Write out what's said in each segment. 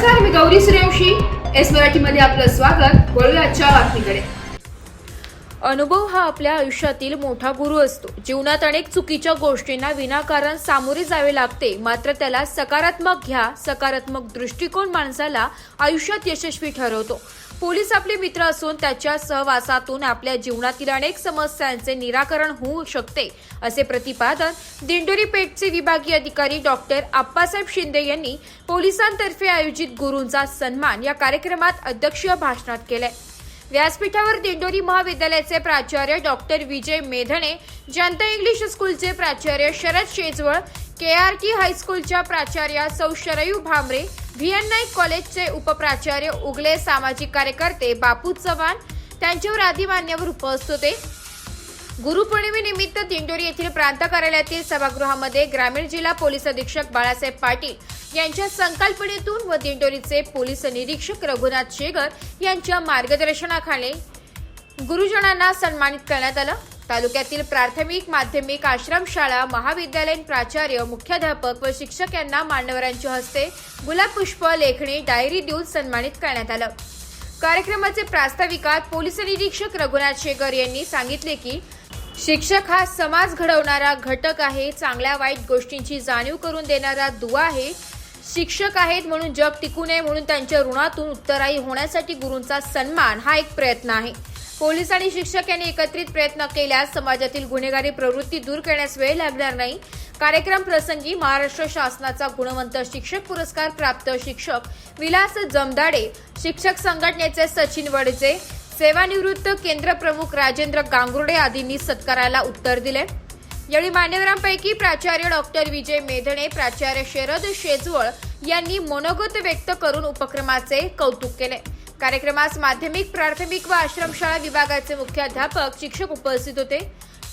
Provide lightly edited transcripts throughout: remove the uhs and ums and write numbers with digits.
नमस्कार, मी गौरी सूर्यवंशी. एस मराठीमध्ये आपलं स्वागत. वळूया आजच्या बातमीकडे. अनुभव हा आपल्या आयुष्यातील मोठा गुरु असतो. जीवनात अनेक चुकीच्या गोष्टींना विनाकारण सामोरे जावे लागते, मात्र त्याला सकारात्मक घ्या. सकारात्मक दृष्टिकोन माणसाला आयुष्यात यशस्वी ठरवतो. पोलीस आपले मित्र असून त्याच्या सहवासातून आपल्या जीवनातील अनेक समस्यांचे निराकरण होऊ शकते, असे प्रतिपादन दिंडोरी पेठचे विभागीय अधिकारी डॉक्टर आप्पासाहेब शिंदे यांनी पोलिसांतर्फे आयोजित गुरूंचा सन्मान या कार्यक्रमात अध्यक्षीय भाषणात केले. व्यासपीठावर दिंडोरी महाविद्यालयाचे प्राचार्य डॉक्टर विजय मेधणे, जनता इंग्लिश स्कूलचे प्राचार्य शरद शेजवळ, KRT हायस्कूलच्या प्राचार्या सौ शरयू भामरे, VN नाईक कॉलेजचे उपप्राचार्य उगले, सामाजिक कार्यकर्ते बापू चव्हाण, त्यांच्यावर आदी मान्यवर उपस्थित होते. गुरुपौर्णिमेनिमित्त दिंडोरी येथील प्रांत कार्यालयातील सभागृहामध्ये ग्रामीण जिल्हा पोलीस अधीक्षक बाळासाहेब पाटील यांच्या संकल्पनेतून व दिंडोरीचे पोलीस निरीक्षक रघुनाथ शेगर यांच्या मार्गदर्शनाखाली गुरुजनांना सन्मानित करण्यात आलं. तालुक्यातील प्राथमिक, माध्यमिक, आश्रमशाळा, महाविद्यालयीन प्राचार्य, मुख्याध्यापक व शिक्षक यांना मान्यवरांच्या हस्ते गुलाब पुष्प, लेखणी, डायरी देऊन सन्मानित करण्यात आलं. कार्यक्रमाचे प्रास्ताविकात पोलीस निरीक्षक रघुनाथ शेगर यांनी सांगितले की शिक्षक हा समाज घडवणारा घटक आहे. चांगल्या वाईट गोष्टींची जाणीव करून देणारा दुवा आहे. शिक्षक आहेत म्हणून जग टिकू नये, म्हणून त्यांच्या ऋणातून उत्तराई होण्यासाठी गुरूंचा सन्मान हा एक प्रयत्न आहे. पोलीस आणि शिक्षक यांनी एकत्रित प्रयत्न केल्यास समाजातील गुन्हेगारी प्रवृत्ती दूर करण्यास वेळ लागणार नाही. कार्यक्रम प्रसंगी महाराष्ट्र शासनाचा गुणवंत शिक्षक पुरस्कार प्राप्त शिक्षक विलास जमदाडे, शिक्षक संघटनेचे सचिन वडजे, सेवानिवृत्त केंद्र प्रमुख राजेंद्र गांगुर्डे आदींनी सत्काराला उत्तर दिले. यावेळी मान्यवरांपैकी प्राचार्य डॉक्टर विजय मेधणे, प्राचार्य शरद शेजवळ यांनी मनोगत व्यक्त करून उपक्रमाचे कौतुक केले. कार्यक्रमास माध्यमिक, प्राथमिक व आश्रमशाळा विभागाचे मुख्याध्यापक, शिक्षक उपस्थित होते.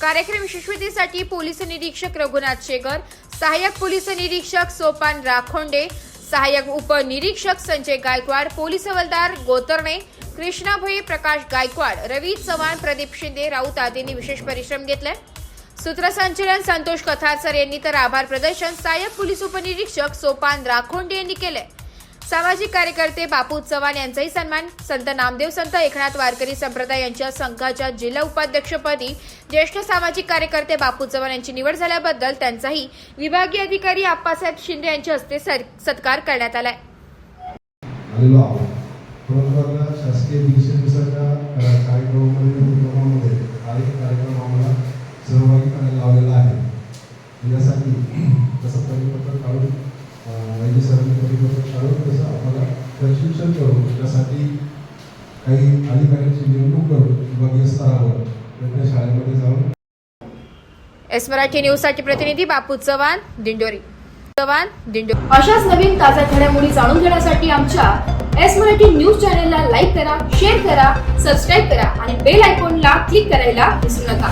कार्यक्रम यशस्वीतेसाठी पोलीस निरीक्षक रघुनाथ शेगर, सहाय्यक पोलीस निरीक्षक सोपान राखोंडे, सहाय्यक उपनिरीक्षक संजय गायकवाड, पोलीस हवालदार गोतरणे, कृष्णाभोई, प्रकाश गायकवाड, रवी चव्हाण, प्रदीप शिंदे राऊत आदींनी विशेष परिश्रम घेतले. सूत्रसंचलन संतोष कथारसर यांनी तर आभार प्रदर्शन सहाय्यक पोलीस उपनिरीक्षक सोपान राखोंडे यांनी केले. सामाजिक कार्यकर्ते बापू चव्हाण यांचाही सन्मान. संत नामदेव संत एकनाथ वारकरी संप्रदाय यांच्या संघाच्या जिल्हा उपाध्यक्षपदी ज्येष्ठ सामाजिक कार्यकर्ते बापू चव्हाण यांची निवड झाल्याबद्दल त्यांचाही विभागीय अधिकारी आप्पासाहेब शिंदे यांच्या हस्ते सत्कार करण्यात आलाय. शासकीय दिवसेनुसारच्या कार्यक्रमामध्ये कार्यक्रम आम्हाला सहभागी करायला लावलेला आहे. यासाठी जसं परिपत्रक काढून वैद्य सरांनी परिपत्रक काढून तसं आम्हाला प्रशिक्षण करून त्यासाठी काही अधिकाऱ्यांची नेमणूक करून विभागीय स्तरावर त्या शाळेमध्ये जाऊन. एस मराठी न्यूज साठी प्रतिनिधी बापू चव्हाण, दिंडोरी. अशाच नवीन ताज्या घडामोडी जाणून घेण्यासाठी आमच्या एस मराठी न्यूज चॅनलला लाईक करा, शेअर करा, सबस्क्राईब करा आणि बेल आयकॉनला क्लिक करायला विसरू नका.